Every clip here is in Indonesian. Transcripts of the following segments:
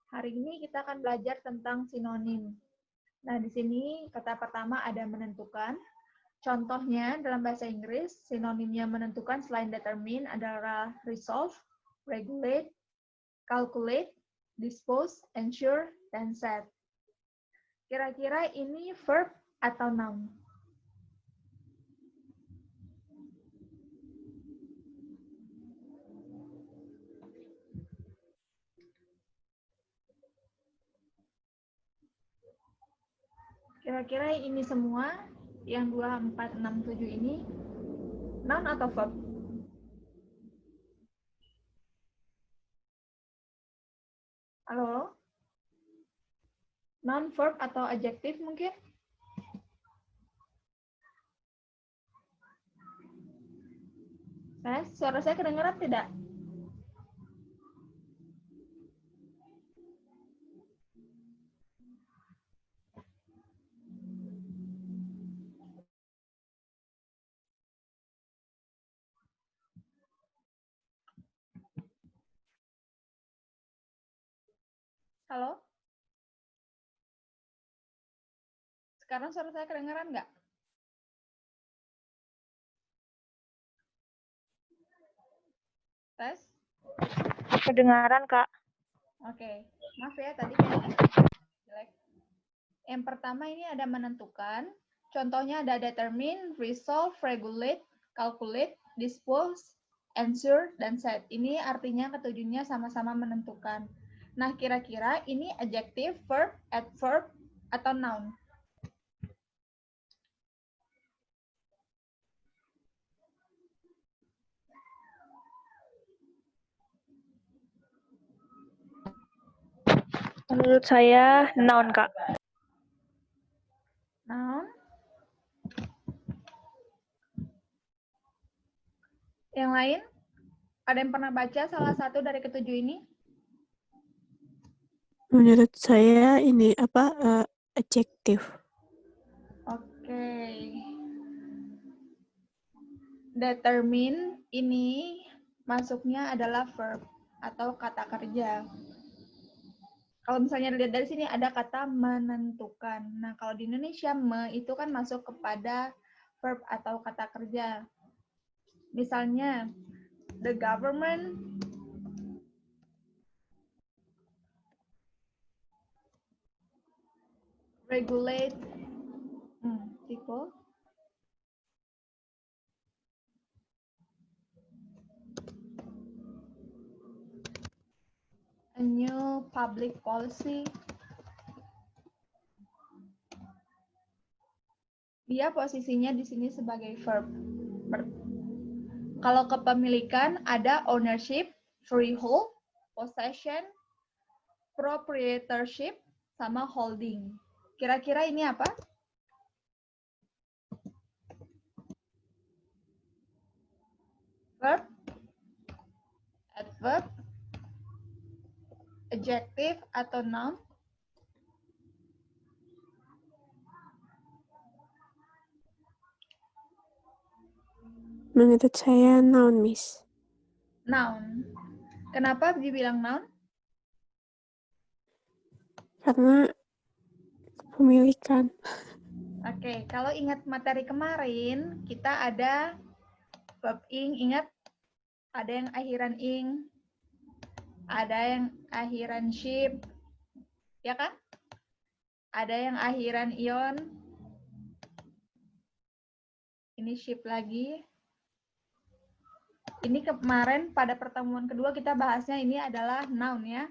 Hari ini kita akan belajar tentang sinonim. Nah, di sini kata pertama ada menentukan. Contohnya dalam bahasa Inggris, sinonimnya menentukan selain determine adalah resolve, regulate, calculate, dispose, ensure, dan set. Kira-kira ini verb atau noun? Kira-kira ini semua, yang 2, 4, 6, 7 ini, noun atau verb? Halo? Noun, verb, atau adjektif mungkin? Suara saya kedengaran tidak? Halo? Sekarang suara saya kedengaran nggak? Tes? Kedengaran, Kak. Oke. Maaf ya, tadi kayaknya jelek. Yang pertama ini ada menentukan. Contohnya ada determine, resolve, regulate, calculate, dispose, answer, dan set. Ini artinya ketujuhnya sama-sama menentukan. Nah, kira-kira ini adjective, verb, adverb, atau noun? Menurut saya noun, Kak. Noun. Yang lain? Ada yang pernah baca salah satu dari ketujuh ini? Menurut saya ini adjektif. Oke. Determine ini masuknya adalah verb atau kata kerja. Kalau misalnya lihat dari sini ada kata menentukan. Nah, kalau di Indonesia itu kan masuk kepada verb atau kata kerja. Misalnya the government regulate people a new public policy. Dia posisinya di sini sebagai verb. Kalau kepemilikan ada ownership, freehold, possession, proprietorship, sama holding. Kira-kira ini apa? Verb, adverb, adjective, atau noun? Menurut saya noun, Miss. Noun. Kenapa dibilang noun? Karena kepemilikan. Oke, kalau ingat materi kemarin, kita ada verb ing, ingat? Ada yang akhiran ing, ada yang akhiran ship, ya kan? Ada yang akhiran ion. Ini ship lagi. Ini kemarin pada pertemuan kedua kita bahasnya ini adalah noun ya.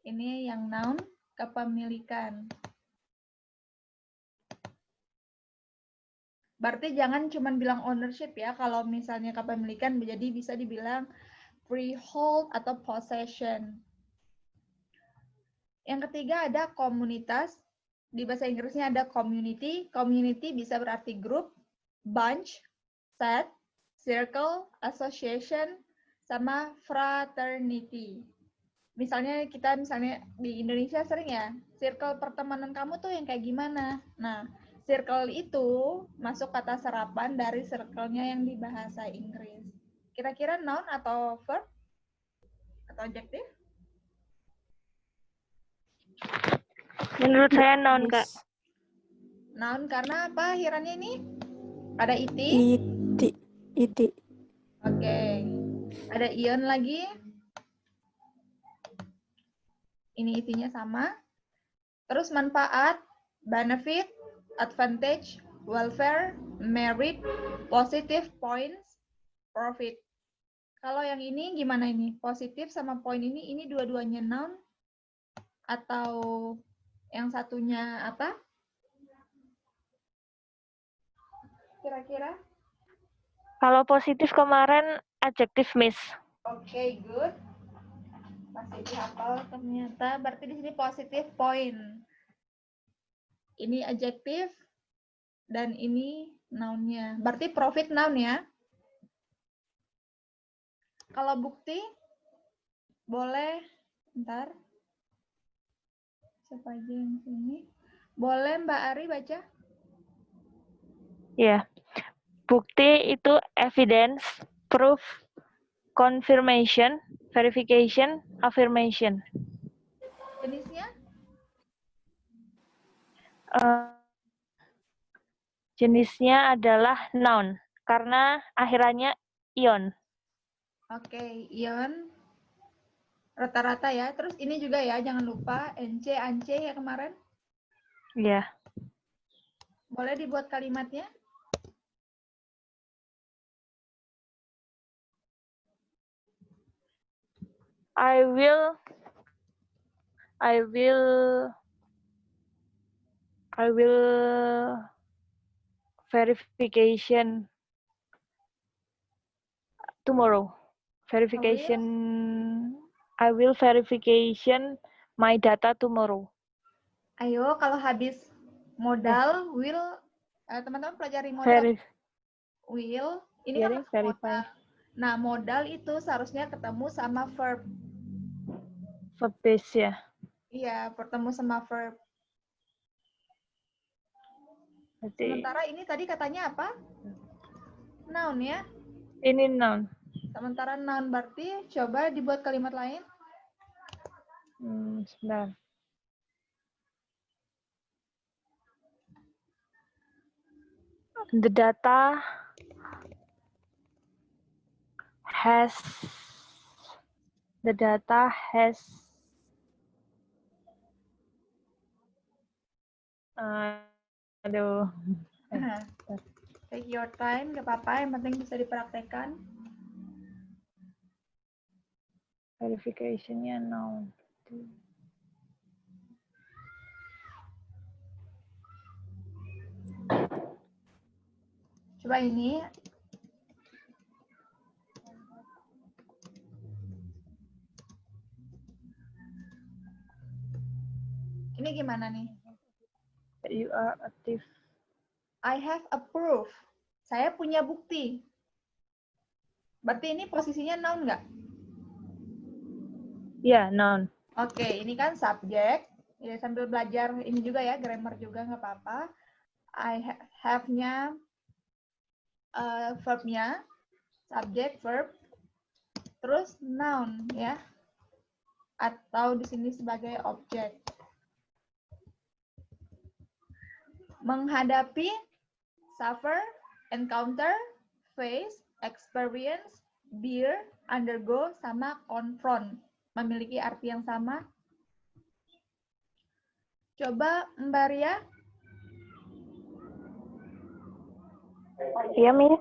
Ini yang noun, kepemilikan. Berarti jangan cuma bilang ownership ya. Kalau misalnya kepemilikan jadi bisa dibilang freehold atau possession. Yang ketiga ada komunitas. Di bahasa Inggrisnya ada community. Community bisa berarti group, bunch, set, circle, association, sama fraternity. Misalnya di Indonesia sering ya, circle pertemanan kamu tuh yang kayak gimana? Nah, circle itu masuk kata serapan dari circle-nya yang di bahasa Inggris. Kira-kira noun atau verb? Atau adjective? Menurut saya noun, Kak. Miss. Noun karena apa akhirannya ini? Ada iti? Iti. Iti. Oke. Ada ion lagi. Ini itinya sama. Terus manfaat, benefit, advantage, welfare, merit, positive points, profit. Kalau yang ini gimana ini? Positif sama poin ini dua-duanya noun atau yang satunya apa? Kira-kira? Kalau positif kemarin adjektif, Miss. Oke, good. Masih dihafal ternyata. Berarti di sini positif point. Ini adjektif dan ini noun-nya. Berarti profit noun ya. Kalau bukti boleh ntar siapa aja yang sini? Boleh Mbak Ari baca? Ya. Bukti itu evidence, proof, confirmation, verification, affirmation. Jenisnya? Jenisnya adalah noun karena akhirannya ion. Oke, ion. Rata-rata ya. Terus ini juga ya, jangan lupa NC, ance ya kemarin. Ya. Boleh dibuat kalimatnya? I will verification tomorrow. I will verification my data tomorrow. Ayo, kalau habis modal, will, teman-teman pelajari modal. Will, ini kan masuk verify. modal. Nah, modal itu seharusnya ketemu sama verb. Verb base ya. Iya, bertemu sama verb. Berarti Sementara ini tadi katanya apa? Noun ya. ini noun. Sementara noun berarti coba dibuat kalimat lain. Sebentar. The data has aduh. Take your time, gak apa-apa, yang penting bisa dipraktekkan. Verification-nya noun. Coba ini. Ini gimana nih? You are active. I have a proof. Saya punya bukti. Berarti ini posisinya noun nggak? Ya, noun. Oke, ini kan subjek. Ya, sambil belajar ini juga ya, grammar juga nggak apa-apa. I have-nya, verb-nya, subjek, verb, terus noun ya. Atau di sini sebagai objek. Menghadapi, suffer, encounter, face, experience, bear, undergo, sama confront. Memiliki arti yang sama. Coba Mbak Ria. Iya, Miss.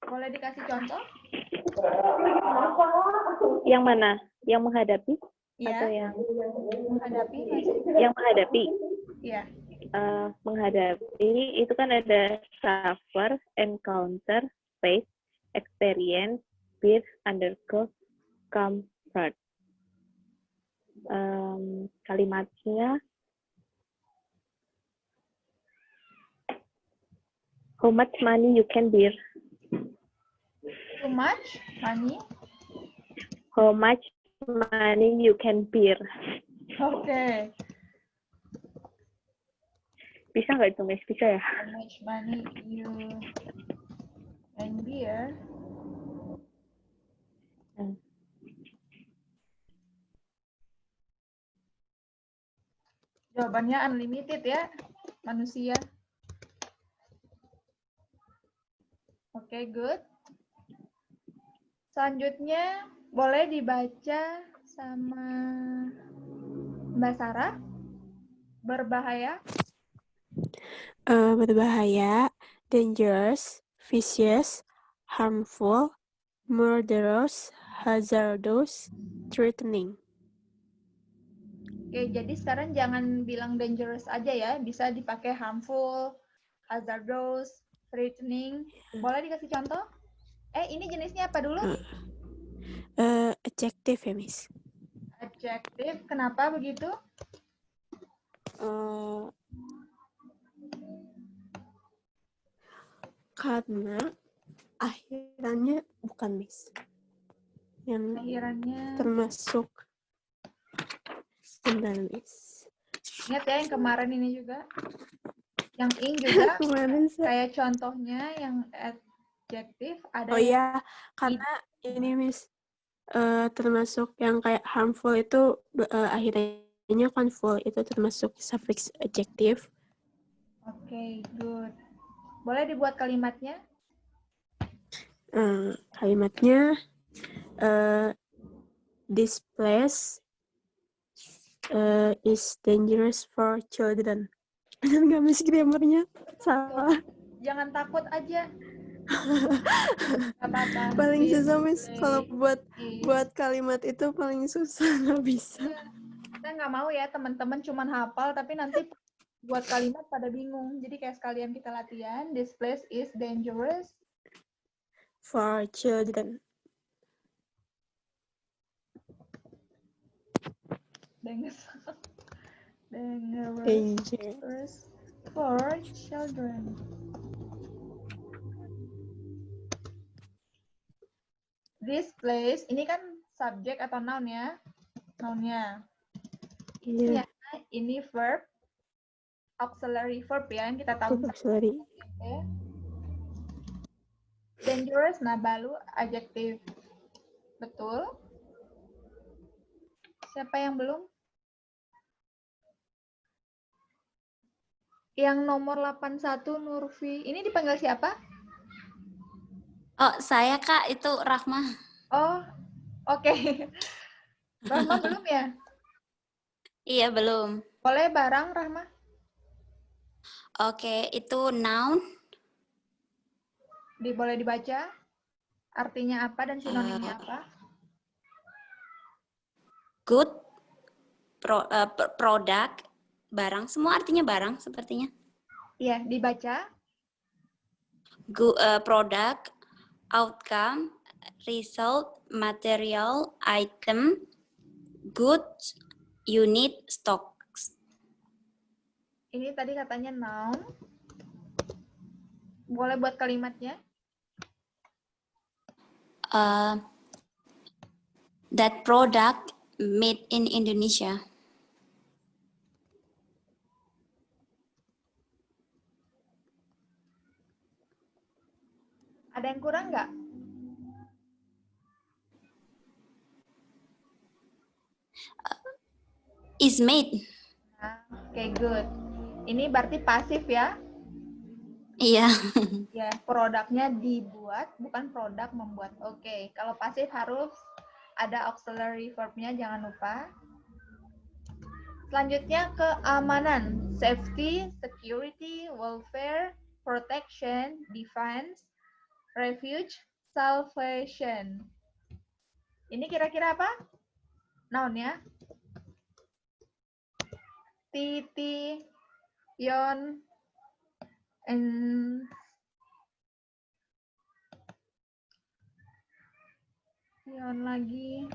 Boleh dikasih contoh? Yang mana? Yang menghadapi? Iya. Atau yang Menghadapi masih? yang menghadapi? Iya. Menghadapi itu kan ada suffer, encounter, face, experience, bear, undergo, comfort. Kalimatnya how much money you can bear? Too much money? How much money you can bear? Oke. Bisa nggak itu, Miss? Bisa ya? How much money you can bear? Jawabannya unlimited ya, manusia. Oke, good. Selanjutnya boleh dibaca sama Mbak Sarah. Berbahaya. Berbahaya, dangerous, vicious, harmful, murderous, hazardous, threatening. Oke, jadi sekarang jangan bilang dangerous aja ya. Bisa dipakai harmful, hazardous, threatening. Boleh dikasih contoh? Ini jenisnya apa dulu? Adjective ya, Miss. Adjective. Kenapa begitu? Karena akhirannya bukan, Miss. Yang Akhirannya. termasuk benar, Miss. Ingat ya yang kemarin ini juga. Yang ing juga. Kemarin Kayak contohnya yang adjective ada oh yang iya, karena ini Miss termasuk yang kayak harmful itu akhirnya kan full itu termasuk suffix adjective. Oke, good. Boleh dibuat kalimatnya? Kalimatnya this place is dangerous for children. Benar nggak Miss grammarnya? Salah. Jangan takut aja. Gak apa-apa. Paling This susah Miss kalau place buat kalimat itu paling susah, nggak bisa. Iya. Saya nggak mau ya teman-teman cuman hafal tapi nanti buat kalimat pada bingung. Jadi kayak sekalian kita latihan. This place is dangerous. For children. Dangerous for children. This place, ini kan subjek atau noun ya? Nounnya. Iya. Ini verb, auxiliary verb ya, yang kita tahu. Auxiliary. Okay. Dangerous, nah baru adjective. Betul. Siapa yang belum? Yang nomor 81 Nurfi. Ini dipanggil siapa? Oh, saya Kak, itu Rahma. Oh, oke. Rahma belum ya? Iya, belum. Boleh barang, Rahma? Oke, itu noun. Boleh dibaca? Artinya apa dan sinonimnya apa? Good, produk, barang. Semua artinya barang sepertinya. Iya, dibaca. Good, produk, outcome, result, material, item, goods, unit, stocks. Ini tadi katanya noun. Boleh buat kalimatnya? That product made in Indonesia. Ada yang kurang nggak? Is made. Nah, oke, good. Ini berarti pasif ya? Iya. Ya, produknya dibuat, bukan produk membuat. Oke, kalau pasif harus ada auxiliary verb-nya, jangan lupa. Selanjutnya keamanan, safety, security, welfare, protection, defense, refuge, salvation. Ini kira-kira apa? Noun ya. Titi, Yon, Yon lagi.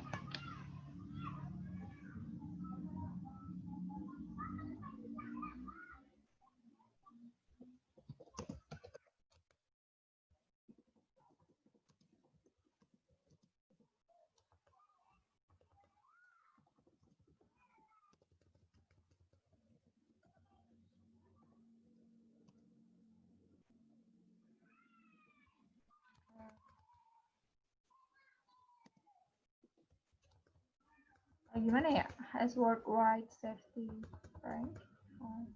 Gimana ya? Has work right safety, right? Oh.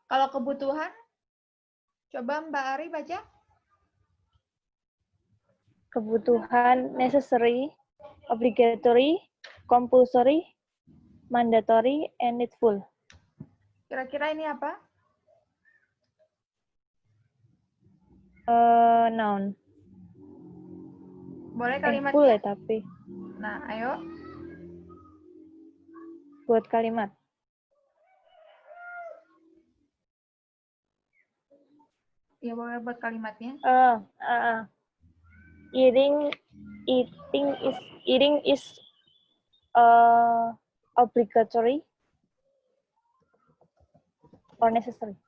Kalau kebutuhan, coba Mbak Ari baca. Kebutuhan necessary, obligatory, compulsory, mandatory, and needful. Kira-kira ini apa? Noun. Boleh Full kalimatnya? ya tapi Nah, ayo. buat kalimat. Ya, boleh buat kalimatnya. Eating is obligatory or necessary.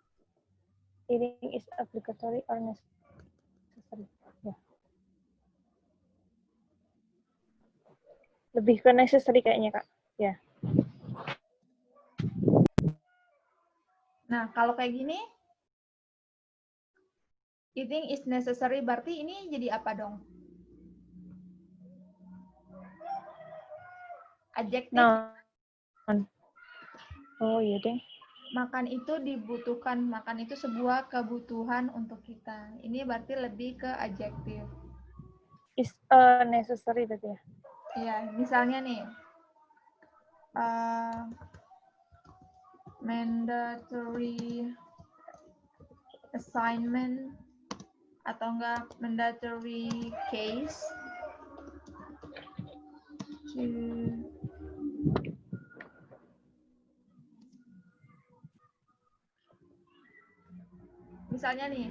Eating is obligatory or necessary. Ya. Lebih ke necessary kayaknya, Kak. Ya. Nah, kalau kayak gini, eating is necessary, berarti ini jadi apa dong? Adjektif. Noun. Oh iya deh. Makan itu dibutuhkan, makan itu sebuah kebutuhan untuk kita. Ini berarti lebih ke adjektif. Is necessary berarti ya. Ya, misalnya nih, mandatory assignment atau enggak mandatory case to misalnya nih,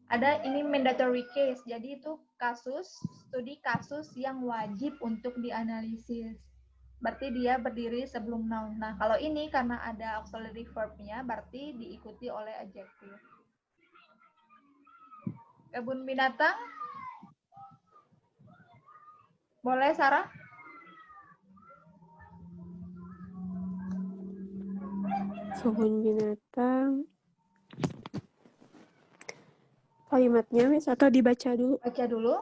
ada ini mandatory case, jadi itu kasus, studi kasus yang wajib untuk dianalisis. Berarti dia berdiri sebelum noun. Nah, kalau ini karena ada auxiliary verb-nya, berarti diikuti oleh adjektif. Kebun binatang? Boleh, Sarah? Kebun binatang. Kalimatnya, Miss, atau dibaca dulu? Baca dulu.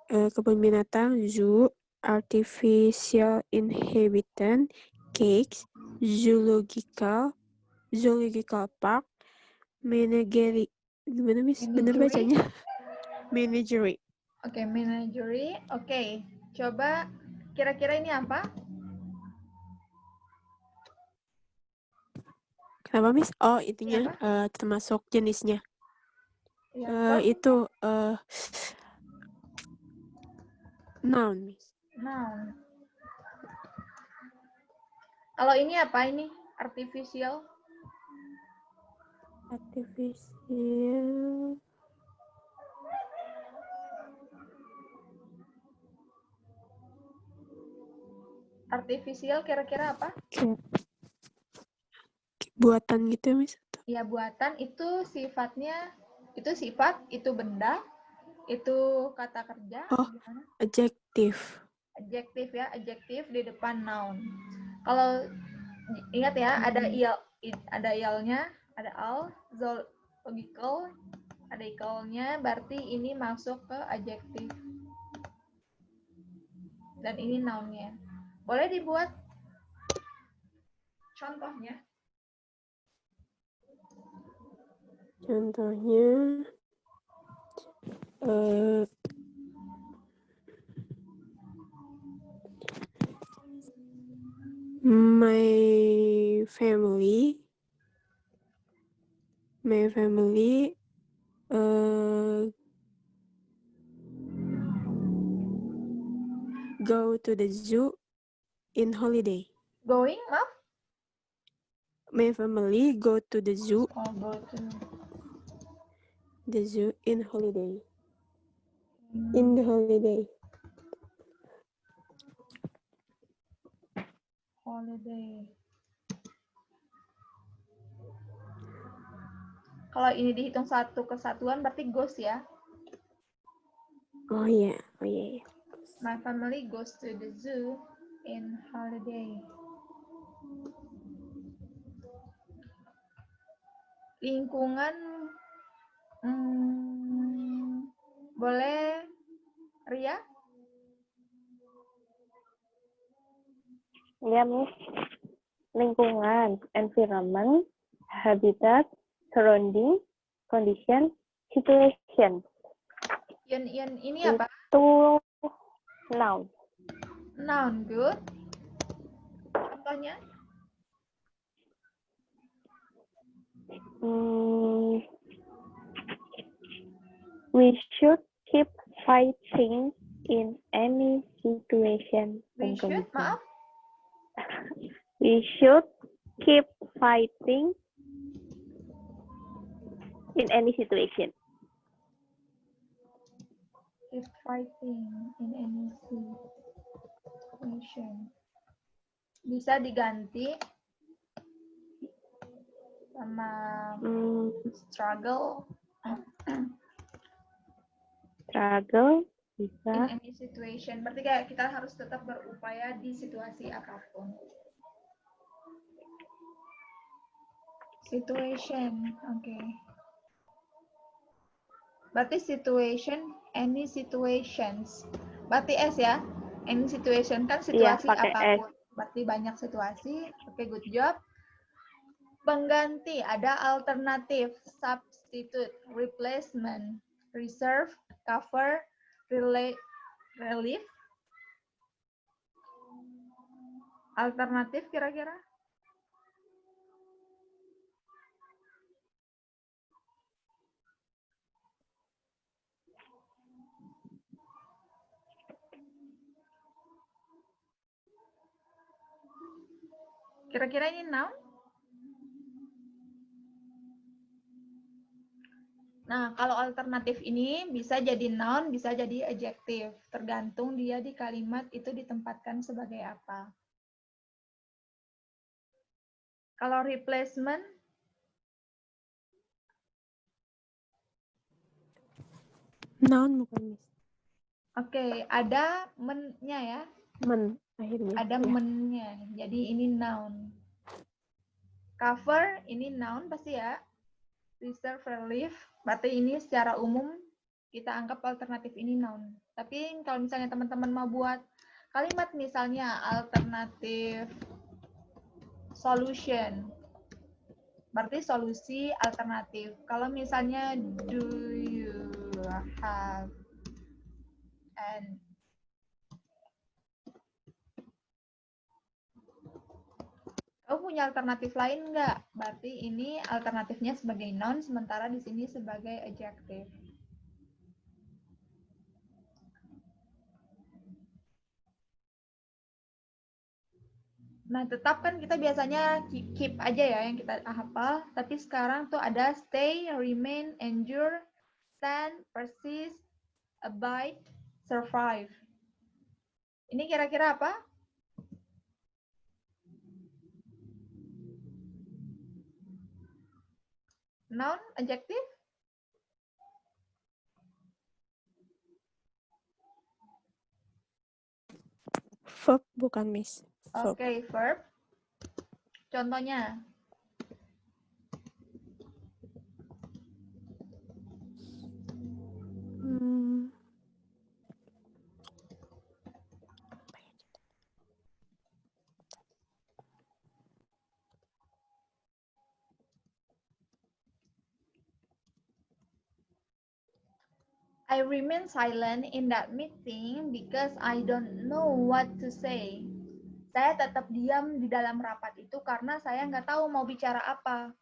Kebun binatang, zoo, artificial inhabitant, cakes, zoological park, menagerie. Gimana, Miss? Bener Menagerie. bacanya? Menagerie. Oke, menagerie. Oke, coba kira-kira ini apa? Kenapa, Miss? Oh, Ini itunya apa? termasuk jenisnya. Ya, verb. Itu noun, Miss. Noun. Kalau ini apa ini? Artificial. Artificial. Artificial kira-kira apa? Buatan gitu, Miss? Ya, buatan itu sifatnya, itu sifat, itu benda, itu kata kerja. Oh, Gimana? adjektif. Adjektif ya, adjektif di depan noun. Kalau ingat ya, ada ialnya, ada al, zoological, ada ikalnya, berarti ini masuk ke adjektif. Dan ini nounnya. Boleh dibuat contohnya. Contohnya, my family go to the zoo in holiday. Going, maaf? My family go to the zoo Oh, go to. The zoo in holiday. In the holiday. Holiday. Kalau ini dihitung satu kesatuan berarti goes ya. Oh iya, oh iya. My family goes to the zoo in holiday. Lingkungan, boleh Ria? Ya, Miss. Lingkungan, environment, habitat, surrounding, condition, situation. Ian ini apa? Itu noun. Noun, good. Contohnya? We should keep fighting in any situation. We should, maaf. We should keep fighting in any situation. Keep fighting in any situation. Bisa diganti sama struggle. Struggle In bisa. any situation. Berarti kayak kita harus tetap berupaya di situasi apapun. Situation, oke. Berarti situation, any situations. Berarti S ya? Any situation kan situasi pakai apapun. Berarti banyak situasi. Oke, good job. Pengganti, ada alternatif, substitute, replacement, reserve, cover, relief. Alternatif kira-kira? Kira-kira ini noun? Nah, kalau alternatif ini bisa jadi noun, bisa jadi adjective. Tergantung dia di kalimat itu ditempatkan sebagai apa. Kalau replacement, Noun bukan, Miss. oke, ada men-nya ya. Men, akhirnya. Ada Ya. men-nya. Jadi ini noun. Cover, ini noun pasti ya. Reserve, relief, berarti ini secara umum kita anggap alternatif ini noun. Tapi kalau misalnya teman-teman mau buat kalimat misalnya alternatif solution, berarti solusi alternatif. Kalau misalnya do you have an kamu punya alternatif lain nggak? Berarti ini alternatifnya sebagai noun, sementara di sini sebagai adjective. Nah, tetap kan kita biasanya keep aja ya yang kita hafal, tapi sekarang tuh ada stay, remain, endure, stand, persist, abide, survive. Ini kira-kira apa? Noun, adjective? Verb bukan, Miss. Verb. Oke, verb. Contohnya, I remain silent in that meeting because I don't know what to say. Saya tetap diam di dalam rapat itu karena saya nggak tahu mau bicara apa.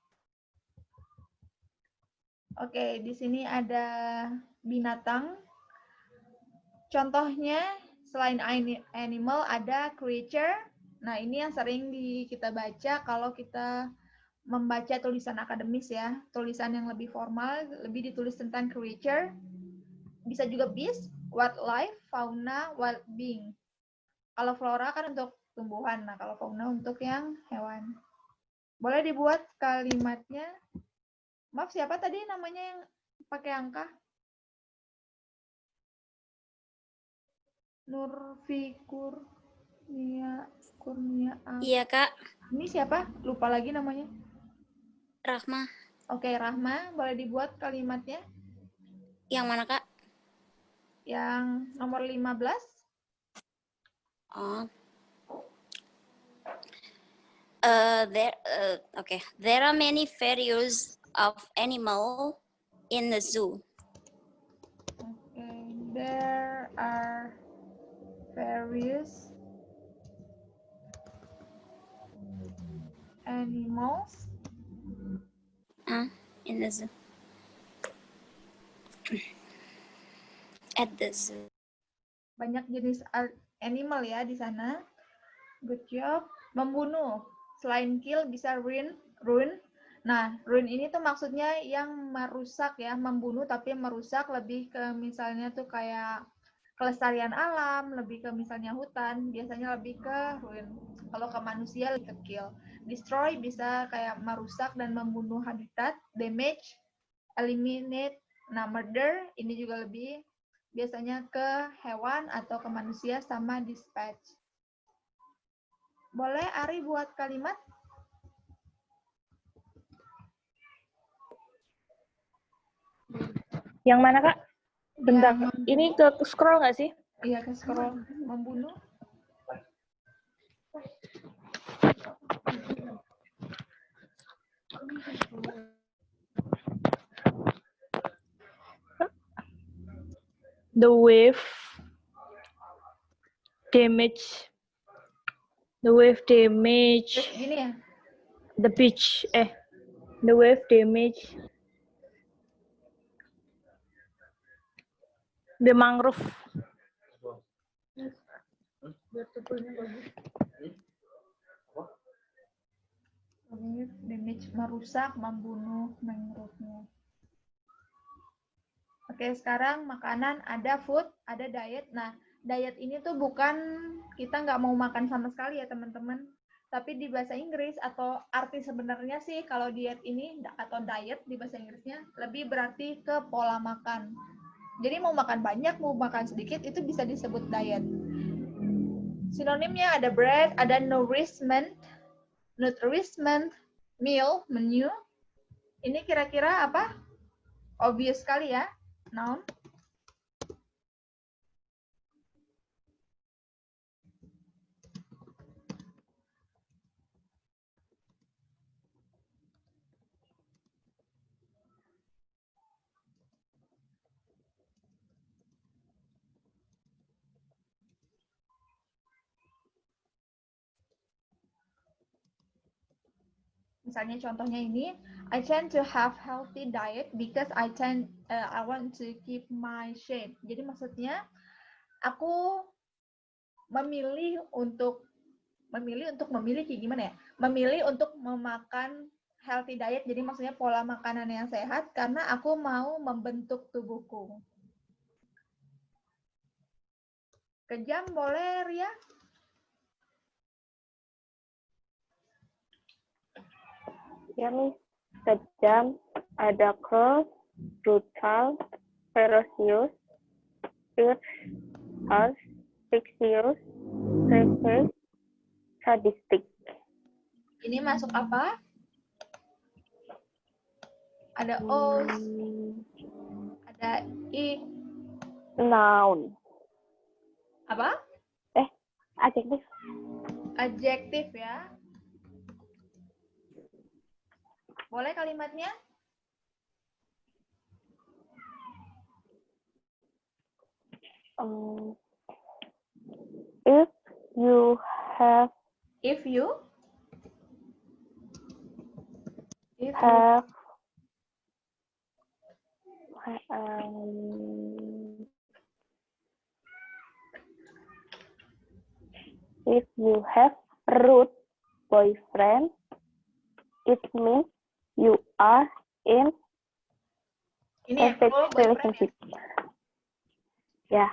Oke, di sini ada binatang. Contohnya, selain animal, ada creature. Nah, ini yang sering kita baca kalau kita membaca tulisan akademis ya. Tulisan yang lebih formal, lebih ditulis tentang creature. Bisa juga beast, wildlife, fauna, wild being. Kalau flora kan untuk tumbuhan, nah kalau fauna untuk yang hewan. Boleh dibuat kalimatnya. Maaf, siapa tadi namanya yang pakai angka? Nurfi Kurnia. Iya, Kak. Ini siapa? Lupa lagi namanya. Rahma. Oke, Rahma, boleh dibuat kalimatnya Yang mana, Kak? yang nomor 15. Oh. There are many varieties of animal in the zoo. Okay, there are various animals In the zoo. At the zoo. banyak jenis animal ya di sana. Good job. Membunuh. Selain kill bisa ruin. Nah, ruin ini tuh maksudnya yang merusak ya, membunuh tapi merusak, lebih ke misalnya tuh kayak kelestarian alam, lebih ke misalnya hutan, biasanya lebih ke ruin. Kalau ke manusia lebih ke kill. Destroy bisa kayak merusak dan membunuh habitat. Damage, eliminate. Nah, murder ini juga lebih biasanya ke hewan atau ke manusia, sama dispatch. Boleh Ari buat kalimat? Yang mana, Kak? Bentar. Yang Ini ke scroll nggak sih? iya, ke scroll. Membunuh. The wave damage. The wave damage Terus gini ya. the beach. The wave damage the mangrove. Damage, merusak, membunuh mangrove-nya. Oke, sekarang makanan, ada food, ada diet. Nah, diet ini tuh bukan kita nggak mau makan sama sekali ya teman-teman. Tapi di bahasa Inggris atau arti sebenarnya sih kalau diet ini atau diet di bahasa Inggrisnya lebih berarti ke pola makan. Jadi mau makan banyak, mau makan sedikit itu bisa disebut diet. Sinonimnya ada bread, ada nourishment, meal, menu. Ini kira-kira apa? Obvious sekali ya. Noun. Misalnya contohnya ini, I tend to have healthy diet because I want to keep my shape. Jadi maksudnya aku memilih untuk memiliki gimana ya? Memilih untuk memakan healthy diet. Jadi maksudnya pola makanan yang sehat karena aku mau membentuk tubuhku. Kejam boleh, Ria? Ya, Miss. Kejam, ada cross, brutal, ferocious, fierce, harsh, vicious, racist, sadistic. Ini masuk apa? Ada os, ada i. Noun. Apa? Adjektif. Adjektif ya. Boleh kalimatnya? If you have If you have rude boyfriend, it means you are in ini ya, perfect full boyfriend ya? relationship. Ya.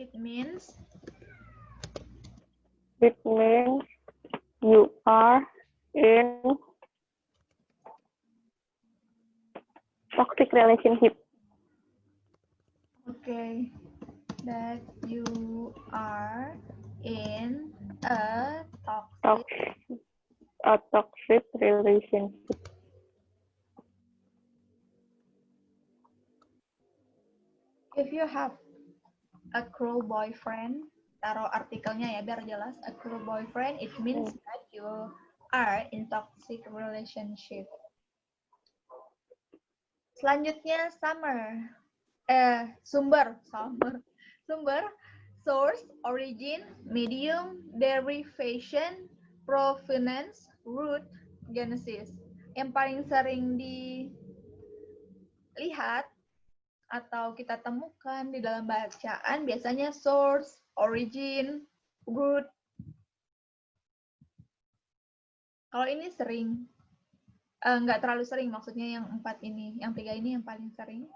It means you are in toxic relationship. Oke. Okay. That you are in a toxic relationship. If you have a cruel boyfriend, taruh artikelnya ya biar jelas. A cruel boyfriend, it means that you are in toxic relationship. Selanjutnya sumber, source, origin, medium, derivation, provenance, root, genesis. Yang paling sering dilihat atau kita temukan di dalam bacaan biasanya source, origin, root. Kalau ini sering, nggak terlalu sering maksudnya yang 4 ini, yang 3 ini yang paling sering.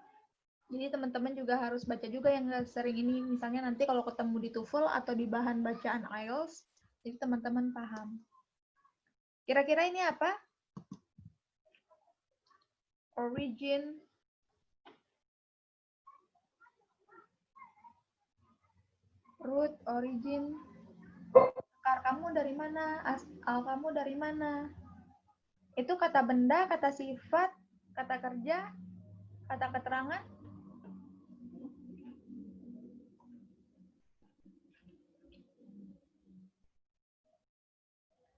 Jadi teman-teman juga harus baca juga yang nggak sering ini. Misalnya nanti kalau ketemu di TOEFL atau di bahan bacaan IELTS, jadi teman-teman paham. Kira-kira ini apa? Origin, root, origin. Akar kamu dari mana? Asal kamu dari mana? Itu kata benda, kata sifat, kata kerja, kata keterangan.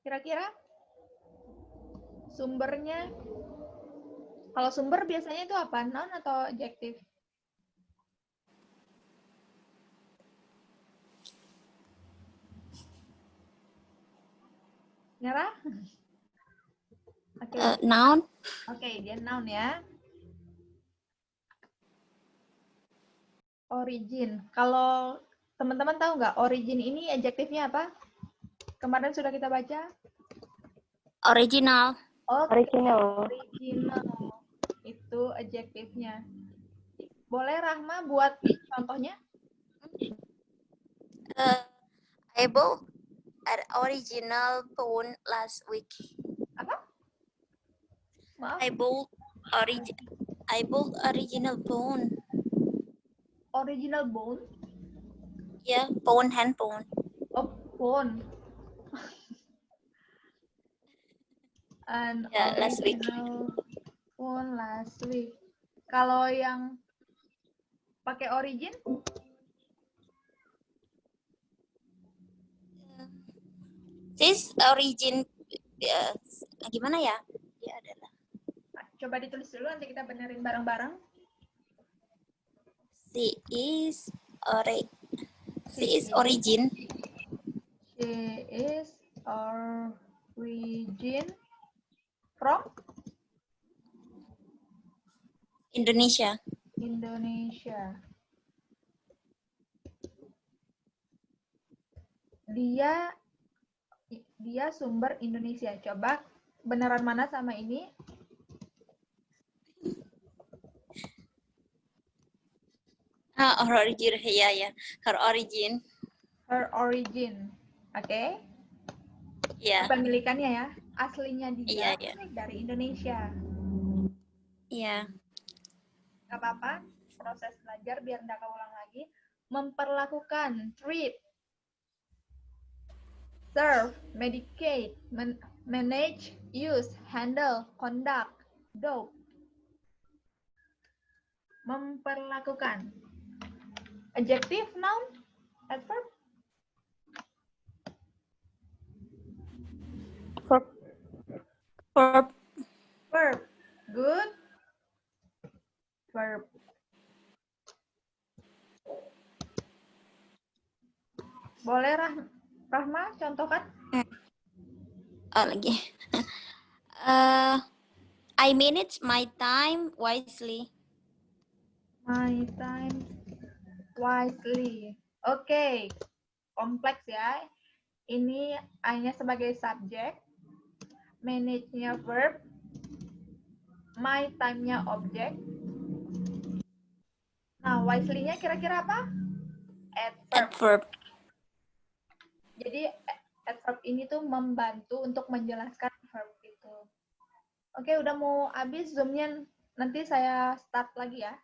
Kira-kira sumbernya, kalau sumber biasanya itu apa? Noun atau adjektif? Nyerah? Oke. Noun. Oke, dia noun ya. Origin. Kalau teman-teman tahu nggak origin ini adjektifnya apa? Kemarin sudah kita baca. Original. Original. Original. Itu adjektifnya. Boleh Rahma buat contohnya? I bought an original phone last week. Apa? Maaf. I bought original phone. Original bone. Yeah, phone, handphone. Oh, phone. An Yeah, last week. original phone last week. Kalau yang pakai origin? This origin, gimana ya? Dia adalah. Coba ditulis dulu, nanti kita benerin bareng-bareng. She is origin. She is origin from Indonesia. Indonesia. Dia sumber Indonesia. Coba beneran mana sama ini? Origin, ya. Her origin. Her origin. Oke? Ya. Kepemilikannya ya. Aslinya dia Iya. dari Indonesia. Iya. Gak apa-apa. Proses belajar biar nggak keulang lagi. Memperlakukan, treat, serve, medicate, manage, use, handle, conduct, do. Memperlakukan. Adjective, noun, adverb. Verb. Verb. Good. Verb. Boleh Rahma contohkan? Lagi. I manage my time wisely. My time wisely. Oke. Kompleks ya. Ini hanya sebagai subjek. Manage-nya verb. My time-nya objek. Nah, wisely-nya kira-kira apa? Adverb. Adverb. Jadi adverb ini tuh membantu untuk menjelaskan verb itu. Oke, udah mau habis Zoom-nya. Nanti saya start lagi ya.